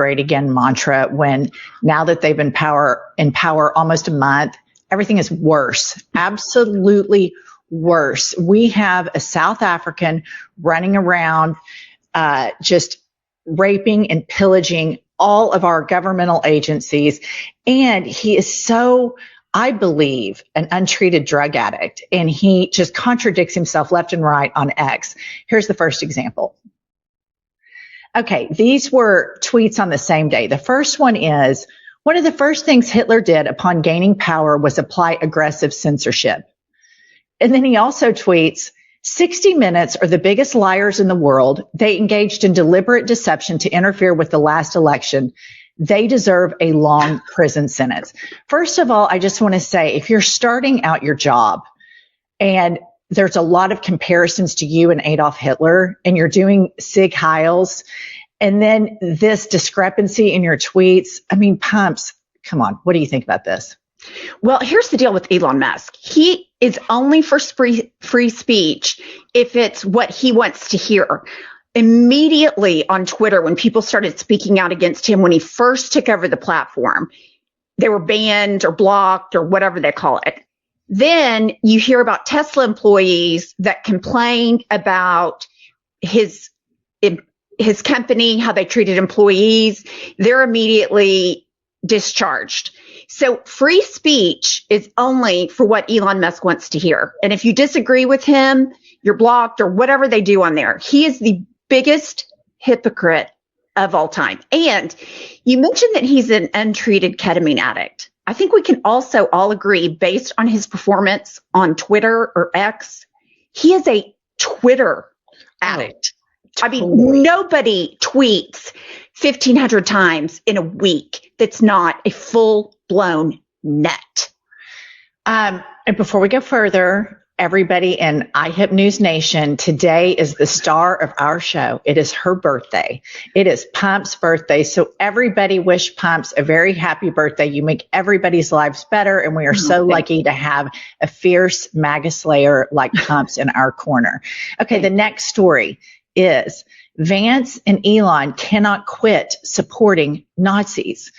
great again mantra when now that they've been in power almost a month, everything is worse, absolutely worse. We have a South African running around just raping and pillaging all of our governmental agencies. And he is so, I believe, an untreated drug addict. And he just contradicts himself left and right on X. Here's the first example. Okay, these were tweets on the same day. The first one is, one of the first things Hitler did upon gaining power was apply aggressive censorship. And then he also tweets, 60 Minutes are the biggest liars in the world. They engaged in deliberate deception to interfere with the last election. They deserve a long prison sentence. First of all, I just want to say, if you're starting out your job and there's a lot of comparisons to you and Adolf Hitler, and you're doing Sig Heils, and then this discrepancy in your tweets, I mean, Pumps, come on, what do you think about this? Well, here's the deal with Elon Musk. He is only for free speech if it's what he wants to hear. Immediately on Twitter, when people started speaking out against him, when he first took over the platform, they were banned or blocked or whatever they call it. Then you hear about Tesla employees that complained about his company, how they treated employees. They're immediately discharged. So free speech is only for what Elon Musk wants to hear. And if you disagree with him, you're blocked or whatever they do on there. He is the biggest hypocrite of all time. And you mentioned that he's an untreated ketamine addict. I think we can also all agree, based on his performance on Twitter or X, he is a Twitter addict. I mean, nobody tweets 1,500 times in a week that's not a full-blown nut. And before we go further, everybody in IHIP News Nation, today is the star of our show. It is her birthday. It is Pump's birthday. So everybody wish Pumps a very happy birthday. You make everybody's lives better. And we are so lucky to have a fierce MAGA slayer like Pumps in our corner. Okay, the next story is Vance and Elon cannot quit supporting Nazis.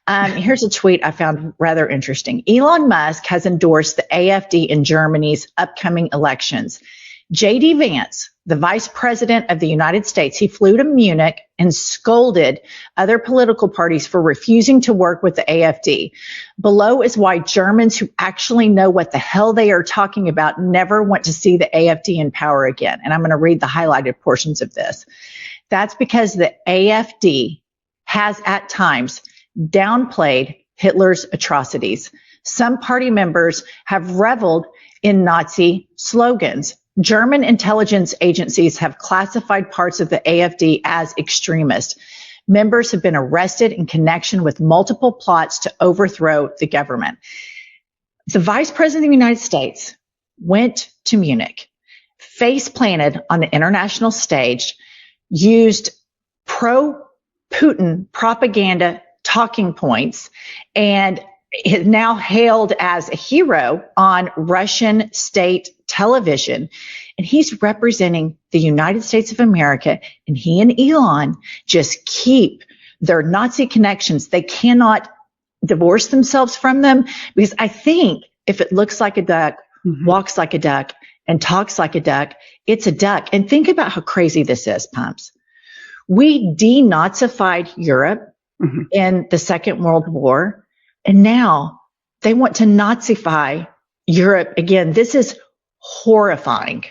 Here's a tweet I found rather interesting. Elon Musk has endorsed the AfD in Germany's upcoming elections. JD Vance, the vice president of the United States, he flew to Munich and scolded other political parties for refusing to work with the AfD. Below is why Germans who actually know what the hell they are talking about never want to see the AfD in power again. And I'm going to read the highlighted portions of this. That's because the AfD has at times downplayed Hitler's atrocities. Some party members have reveled in Nazi slogans. German intelligence agencies have classified parts of the AfD as extremist. Members have been arrested in connection with multiple plots to overthrow the government. The Vice President of the United States went to Munich, face planted on the international stage, used pro-Putin propaganda talking points, and is now hailed as a hero on Russian state television. And he's representing the United States of America, and he and Elon just keep their Nazi connections. They cannot divorce themselves from them, because I think if it looks like a duck, walks like a duck, and talks like a duck, it's a duck. And think about how crazy this is, Pumps. We denazified Europe in the Second World War, and now they want to Nazify Europe again. This is horrifying.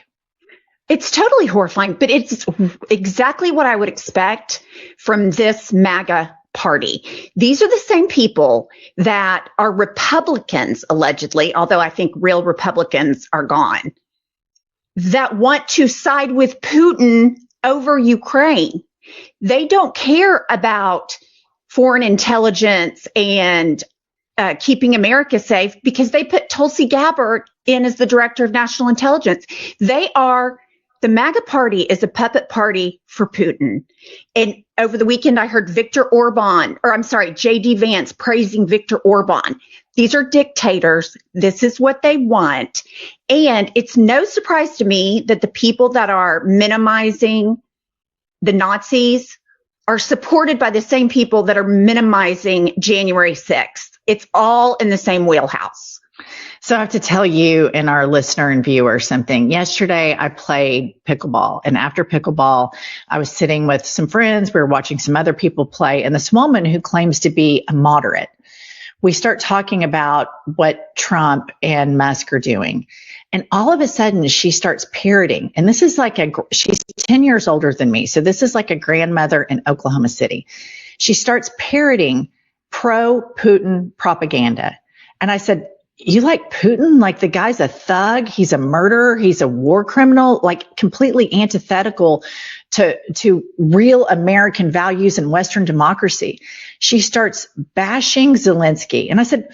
It's totally horrifying, but it's exactly what I would expect from this MAGA party. These are the same people that are Republicans, allegedly, although I think real Republicans are gone, that want to side with Putin over Ukraine. They don't care about foreign intelligence and keeping America safe, because they put Tulsi Gabbard in as the director of national intelligence. The MAGA party is a puppet party for Putin. And over the weekend, I heard JD Vance praising Viktor Orban. These are dictators. This is what they want. And it's no surprise to me that the people that are minimizing the Nazis are supported by the same people that are minimizing January 6th. It's all in the same wheelhouse. So I have to tell you and our listener and viewer something. Yesterday, I played pickleball. And after pickleball, I was sitting with some friends. We were watching some other people play. And this woman who claims to be a moderate, we start talking about what Trump and Musk are doing. And all of a sudden, she starts parroting. And this is like she's 10 years older than me. So this is like a grandmother in Oklahoma City. She starts parroting pro-Putin propaganda. And I said, you like Putin? Like the guy's a thug. He's a murderer. He's a war criminal, like completely antithetical to real American values and Western democracy. She starts bashing Zelensky. And I said,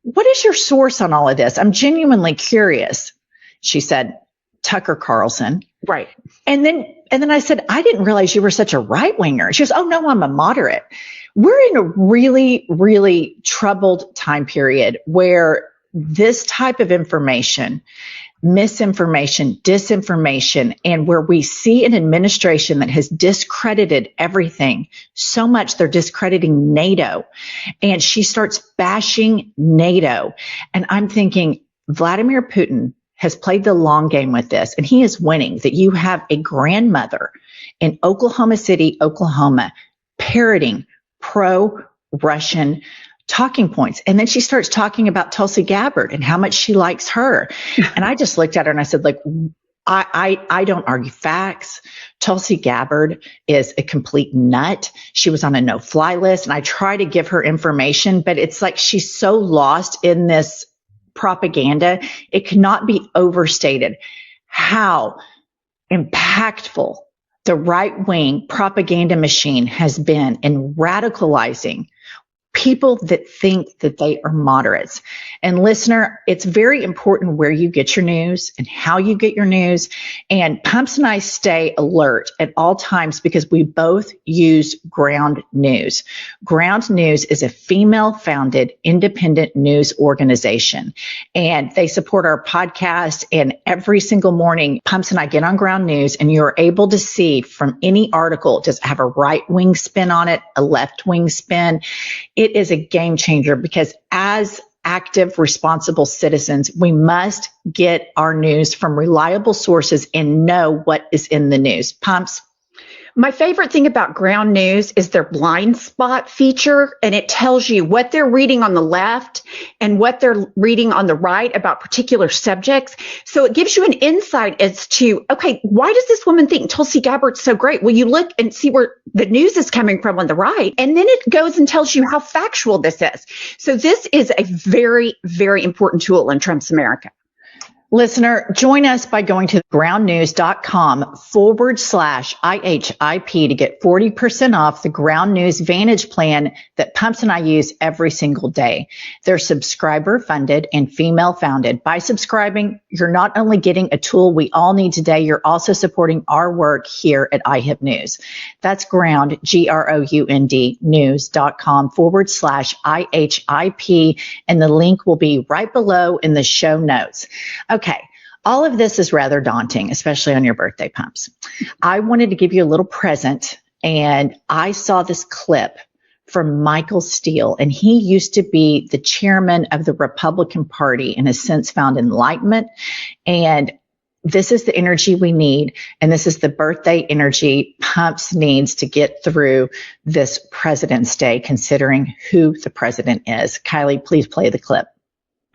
what is your source on all of this? I'm genuinely curious. She said, Tucker Carlson. Right. And then I said, I didn't realize you were such a right winger. She goes, oh no, I'm a moderate. We're in a really, really troubled time period where this type of information, misinformation, disinformation, and where we see an administration that has discredited everything so much, they're discrediting NATO. And she starts bashing NATO. And I'm thinking, Vladimir Putin has played the long game with this, and he is winning. That you have a grandmother in Oklahoma City, Oklahoma, parroting pro-Russian talking points. And then she starts talking about Tulsi Gabbard and how much she likes her. And I just looked at her and I said, like, I don't argue facts. Tulsi Gabbard is a complete nut. She was on a no-fly list, and I try to give her information, but it's like she's so lost in this propaganda. It cannot be overstated how impactful the right-wing propaganda machine has been in radicalizing people that think that they are moderates. And listener, it's very important where you get your news and how you get your news. And Pumps and I stay alert at all times because we both use Ground News. Ground News is a female-founded independent news organization. And they support our podcast. And every single morning, Pumps and I get on Ground News, and you're able to see from any article, does it have a right-wing spin on it, a left-wing spin? It is a game changer because as active, responsible citizens, we must get our news from reliable sources and know what is in the news. Pumps? My favorite thing about Ground News is their blind spot feature, and it tells you what they're reading on the left and what they're reading on the right about particular subjects. So it gives you an insight as to, okay, why does this woman think Tulsi Gabbard's so great? Well, you look and see where the news is coming from on the right, and then it goes and tells you how factual this is. So this is a very, very important tool in Trump's America. Listener, join us by going to groundnews.com/IHIP to get 40% off the Ground News Vantage plan that Pumps and I use every single day. They're subscriber funded and female founded. By subscribing, you're not only getting a tool we all need today, you're also supporting our work here at IHIP News. That's Ground, GROUND, news.com/IHIP, and the link will be right below in the show notes. Okay, all of this is rather daunting, especially on your birthday, Pumps. I wanted to give you a little present, and I saw this clip from Michael Steele, and he used to be the chairman of the Republican Party and has since found enlightenment. And this is the energy we need, and this is the birthday energy Pumps needs to get through this President's Day, considering who the president is. Kylie, please play the clip.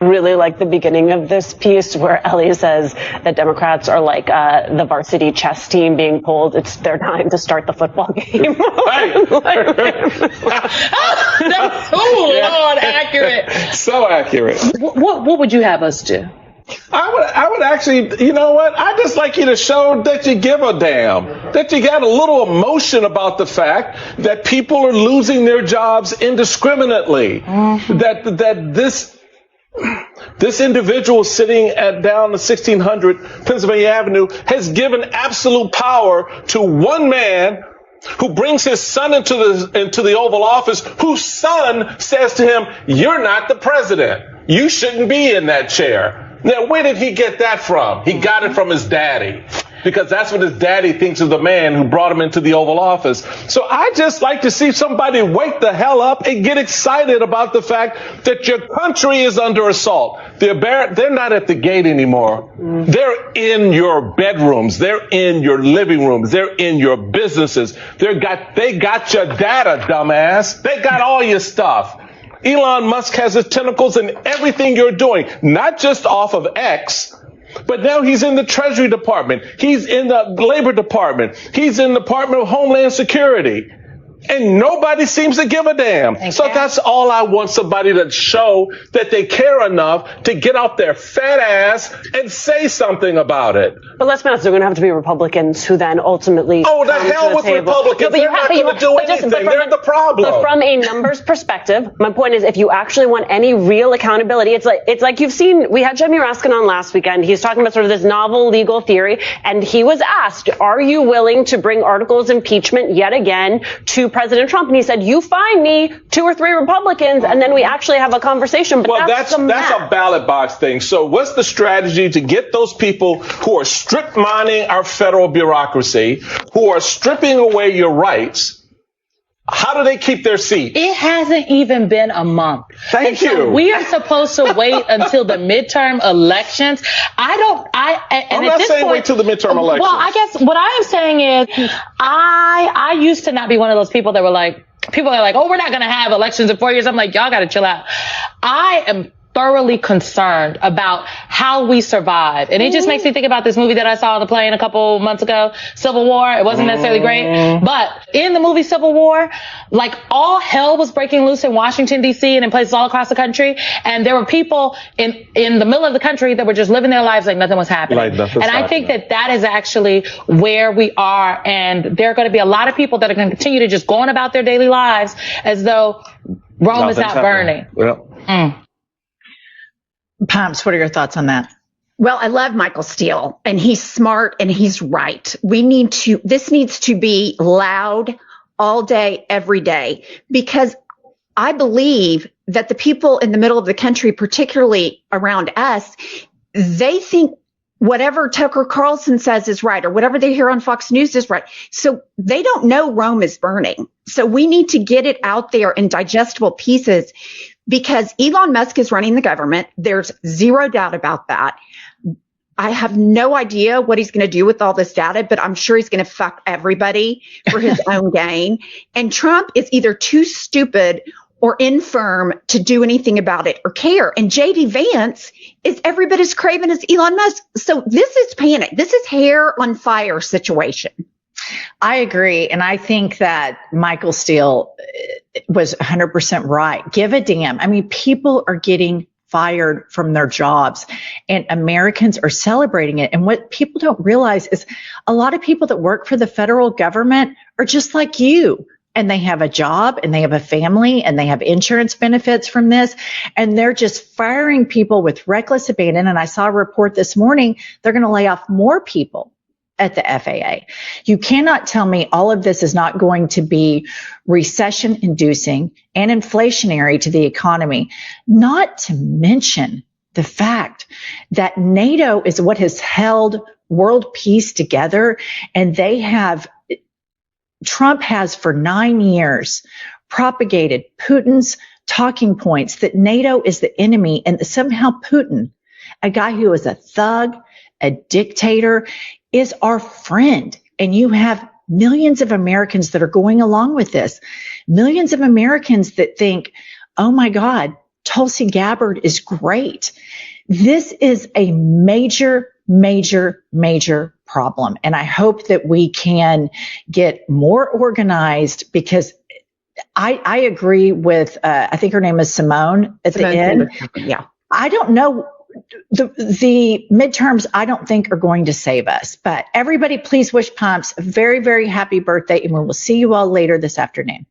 Really like the beginning of this piece where Ellie says that Democrats are like the varsity chess team being told it's their time to start the football game. Lord, accurate. So accurate. What would you have us do? I would actually, you know what? I'd just like you to show that you give a damn, that you got a little emotion about the fact that people are losing their jobs indiscriminately, that this individual sitting down the 1600 Pennsylvania Avenue has given absolute power to one man who brings his son into the Oval Office, whose son says to him, "You're not the president. You shouldn't be in that chair." Now, where did he get that from? He got it from his daddy. because that's what his daddy thinks of the man who brought him into the Oval Office. So I just like to see somebody wake the hell up and get excited about the fact that your country is under assault. They're not at the gate anymore. They're in your bedrooms. They're in your living rooms. They're in your businesses. They got your data, dumbass. They got all your stuff. Elon Musk has his tentacles in everything you're doing, not just off of X, but now he's in the Treasury Department. He's in the Labor Department. He's in the Department of Homeland Security. And nobody seems to give a damn. That's all I want, somebody to show that they care enough to get off their fat ass and say something about it. But let's be honest, they're going to have to be Republicans who then ultimately. Oh, the hell with Republicans. They're not going to do anything. They're the problem. But from a numbers perspective, my point is, if you actually want any real accountability, it's like you've seen, we had Jamie Raskin on last weekend. He's talking about sort of this novel legal theory. And he was asked, are you willing to bring articles of impeachment yet again to President Trump? And he said, you find me 2 or 3 Republicans, and then we actually have a conversation. But that's a ballot box thing. So what's the strategy to get those people who are strip mining our federal bureaucracy, who are stripping away your rights? How do they keep their seat? It hasn't even been a month. Thank you. So we are supposed to wait until the midterm elections. I'm not saying wait till the midterm elections. Well, I guess what I am saying is I used to not be one of those people that were like, people are like, oh, we're not going to have elections in 4 years. I'm like, y'all got to chill out. I am thoroughly concerned about how we survive. And it just makes me think about this movie that I saw on the plane a couple months ago, Civil War. It wasn't necessarily great, but in the movie Civil War, like all hell was breaking loose in Washington, D.C. and in places all across the country. And there were people in the middle of the country that were just living their lives like nothing was happening. I think that is actually where we are. And there are going to be a lot of people that are going to continue to just go on about their daily lives as though Rome is not burning. Well. Pumps, what are your thoughts on that? Well, I love Michael Steele, and he's smart and he's right. This needs to be loud all day, every day, because I believe that the people in the middle of the country, particularly around us, they think whatever Tucker Carlson says is right, or whatever they hear on Fox News is right. So they don't know Rome is burning. So we need to get it out there in digestible pieces, because Elon Musk is running the government. There's zero doubt about that. I have no idea what he's going to do with all this data, but I'm sure he's going to fuck everybody for his own gain. And Trump is either too stupid or infirm to do anything about it or care. And JD Vance is every bit as craven as Elon Musk. So this is panic. This is hair on fire situation. I agree. And I think that Michael Steele was 100% right. Give a damn. I mean, people are getting fired from their jobs and Americans are celebrating it. And what people don't realize is a lot of people that work for the federal government are just like you. And they have a job and they have a family and they have insurance benefits from this. And they're just firing people with reckless abandon. And I saw a report this morning, they're going to lay off more people at the FAA. You cannot tell me all of this is not going to be recession inducing and inflationary to the economy, not to mention the fact that NATO is what has held world peace together. And Trump has for 9 years propagated Putin's talking points that NATO is the enemy, and somehow Putin, a guy who is a thug, a dictator, is our friend. And you have millions of Americans that are going along with this. Millions of Americans that think, oh my God, Tulsi Gabbard is great. This is a major, major, major problem. And I hope that we can get more organized, because I agree with, I think her name is Simone at the end. Yeah. I don't know. The midterms, I don't think, are going to save us. But everybody, please wish Pumps a very, very happy birthday, and we will see you all later this afternoon.